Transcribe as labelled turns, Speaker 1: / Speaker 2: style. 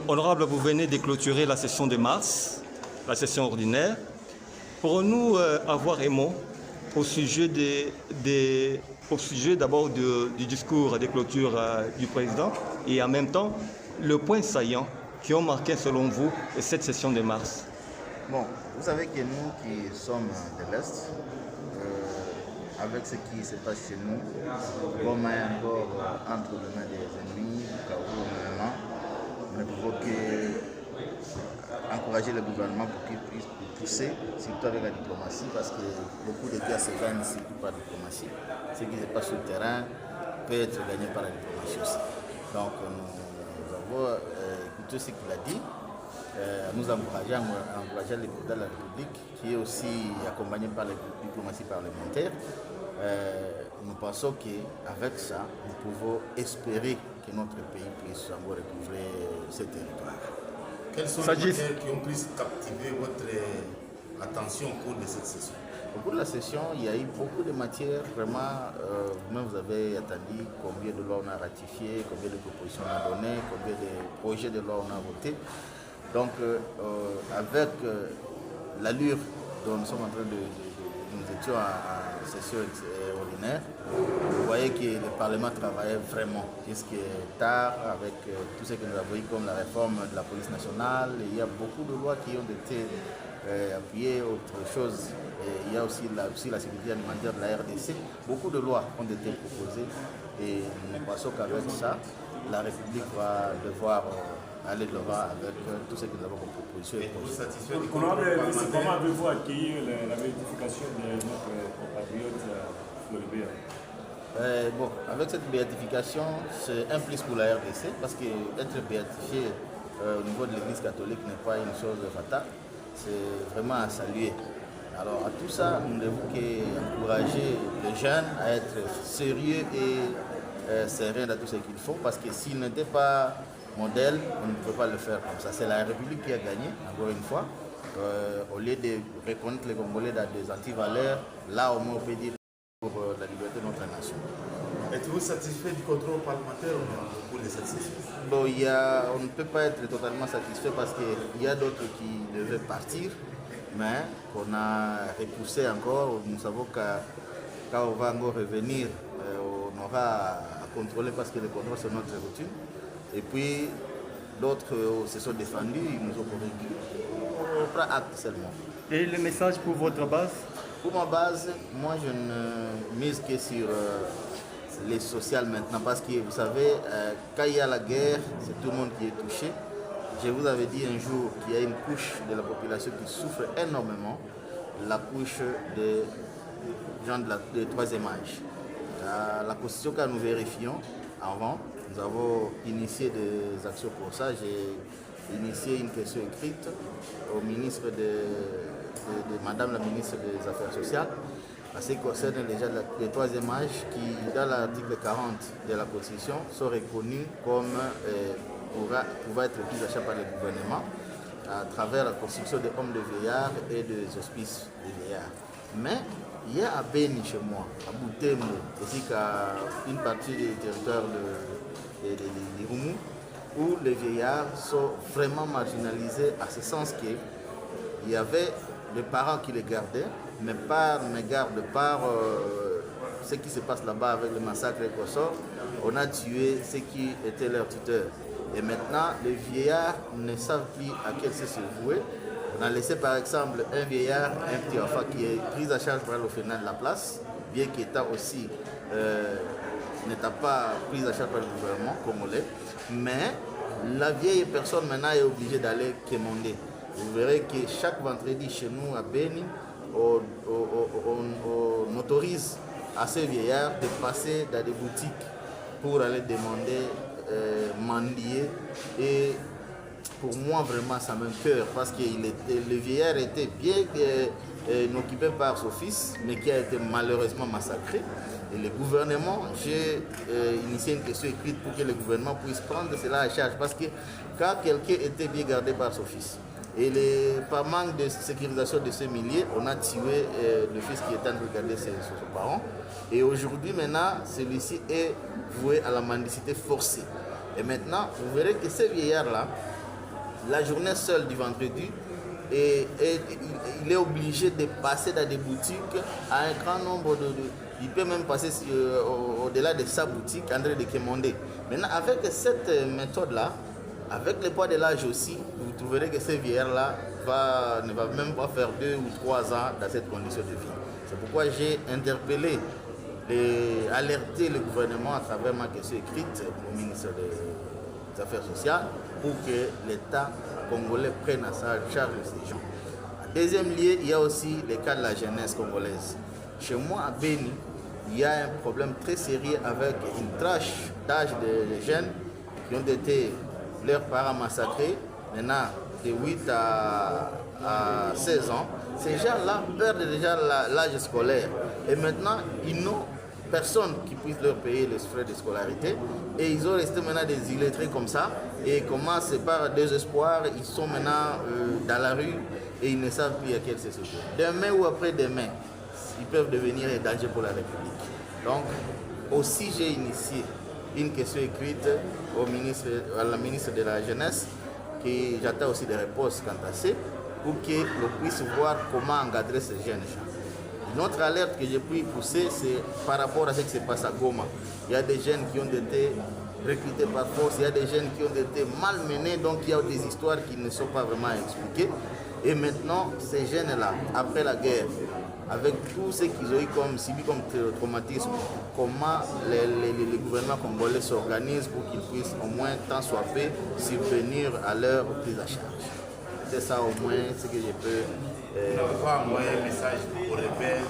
Speaker 1: Honorable, vous venez de clôturer la session de mars, la session ordinaire. Pourrons-nous avoir un mot au sujet d'abord du discours de clôture du président et en même temps le point saillant qui ont marqué selon vous cette session de mars?
Speaker 2: Bon, vous savez que nous qui sommes de l'Est, avec ce qui se passe chez nous, comme encore entre les mains des ennemis, au cas où nous ne pouvons qu'encourager le gouvernement pour qu'il puisse pousser, surtout avec la diplomatie, parce que beaucoup de guerres se gagnent surtout par la diplomatie. Ce qui se passe sur le terrain peut être gagné par la diplomatie aussi. Donc nous avons écouté ce qu'il a dit. Nous encourageons le président de la République, qui est aussi accompagné par la diplomatie parlementaire. Nous pensons qu'avec ça, nous pouvons espérer que notre pays puisse encore recouvrer ce territoire.
Speaker 3: Quelles sont les matières qui ont plus captivé votre attention au cours de cette session?
Speaker 2: Au cours de la session, il y a eu beaucoup de matières. Vraiment, vous-même vous avez attendu combien de lois on a ratifié, combien de propositions on a donné, combien de projets de loi on a voté. Donc, avec l'allure dont nous sommes en train nous étions en session ordinaire, vous voyez que le Parlement travaillait vraiment jusqu'à tard avec tout ce que nous avons vu comme la réforme de la police nationale. Il y a beaucoup de lois qui ont été appuyées, autre chose. Et il y a aussi la sécurité alimentaire de la RDC. Beaucoup de lois ont été proposées et nous pensons qu'avec ça, la République va devoir aller de l'avant avec tout ce que nous avons comme proposition.
Speaker 4: Comment avez-vous accueilli la béatification de notre compatriote Floribert?
Speaker 2: Bon, avec cette béatification, c'est un plus pour la RDC parce qu'être béatifié au niveau de l'Église catholique n'est pas une chose fatale, c'est vraiment à saluer. Alors à tout ça, nous ne devons qu'encourager les jeunes à être sérieux et sereins dans tout ce qu'ils font parce que s'ils n'étaient pas modèles, on ne peut pas le faire comme ça. C'est la République qui a gagné, encore une fois. Au lieu de reconnaître les Congolais dans des antivaleurs, là au moins on peut dire pour la liberté de notre nation.
Speaker 3: Êtes-vous satisfait du contrôle parlementaire au cours de cette session?
Speaker 2: Bon, on ne peut pas être totalement satisfait parce qu'il y a d'autres qui devaient partir, mais qu'on a repoussé encore. Nous savons que quand on va encore revenir, on aura à contrôler parce que le contrôle c'est notre routine. Et puis d'autres se sont défendus, ils nous ont convaincus. On prend acte seulement.
Speaker 1: Et le message pour votre base?
Speaker 2: Pour ma base, moi je ne mise que sur les sociales maintenant parce que vous savez, quand il y a la guerre, c'est tout le monde qui est touché. Je vous avais dit un jour qu'il y a une couche de la population qui souffre énormément, la couche des gens de troisième âge. La constitution que nous vérifions avant, nous avons initié des actions pour ça. J'ai initié une question écrite au ministre de Madame la ministre des Affaires sociales, en ce qui concerne déjà le troisième âge qui, dans l'article 40 de la Constitution, sont reconnus comme pouvant être pris à charge par le gouvernement à travers la construction des hommes de vieillard et des hospices de vieillard. Mais il y a à Beni chez moi, à Boutembo, ainsi qu'à une partie du territoire de Roumou, où les vieillards sont vraiment marginalisés à ce sens qu'il y avait des parents qui les gardaient, mais par mégarde, par ce qui se passe là-bas avec le massacre et Kossor, on a tué ceux qui étaient leurs tuteurs. Et maintenant, les vieillards ne savent plus à quel se vouer. On a laissé par exemple un vieillard, un petit enfant qui est pris à charge par l'orphelinat de la place, bien qu'étant aussi n'étant pas pris à charge par le gouvernement congolais. Mais la vieille personne maintenant est obligée d'aller quémander. Vous verrez que chaque vendredi chez nous à Beni, on autorise à ces vieillards de passer dans des boutiques pour aller demander, mendier. Et pour moi, vraiment, ça me cœur parce que le vieillard était bien occupé par son fils, mais qui a été malheureusement massacré. Et le gouvernement, j'ai initié une question écrite pour que le gouvernement puisse prendre cela à charge. Parce que quand quelqu'un était bien gardé par son fils, et par manque de sécurisation de ce milliers, on a tué le fils qui était en train de garder ses parents. Et aujourd'hui, maintenant, celui-ci est voué à la mendicité forcée. Et maintenant, vous verrez que ces vieillards-là, la journée seule du vendredi, et il est obligé de passer dans des boutiques à un grand nombre il peut même passer au-delà de sa boutique en train de commander. Maintenant, avec cette méthode-là, avec le poids de l'âge aussi, vous trouverez que ces vieillards-là ne va même pas faire 2 ou 3 ans dans cette condition de vie. C'est pourquoi j'ai interpellé et alerté le gouvernement à travers ma question écrite au ministre des Affaires sociales pour que l'État congolais prenne à sa charge ces gens. En deuxième lieu, il y a aussi le cas de la jeunesse congolaise. Chez moi, à Béni, il y a un problème très sérieux avec une tranche d'âge de jeunes qui ont été leurs parents massacrés, maintenant de 8 à 16 ans. Ces gens-là perdent déjà l'âge scolaire et maintenant ils n'ont personne qui puisse leur payer les frais de scolarité et ils ont resté maintenant des illettrés comme ça et commencent par désespoir, ils sont maintenant dans la rue et ils ne savent plus à quel se secourir. Demain ou après-demain, ils peuvent devenir un danger pour la République. Donc, aussi j'ai initié une question écrite à la ministre de la Jeunesse, que j'attends aussi des réponses quant à ça, pour qu'on puisse voir comment encadrer ces jeunes gens. Une autre alerte que j'ai pu pousser, c'est par rapport à ce qui se passe à Goma. Il y a des jeunes qui ont été recrutés par force, il y a des jeunes qui ont été malmenés, donc il y a des histoires qui ne sont pas vraiment expliquées. Et maintenant, ces jeunes-là, après la guerre, avec tout ce qu'ils ont subi comme traumatisme, comment les gouvernements congolais s'organisent pour qu'ils puissent au moins tant soit peu subvenir à leur prise à charge. C'est ça au moins ce que je peux
Speaker 3: envoie un message pour les rebelles.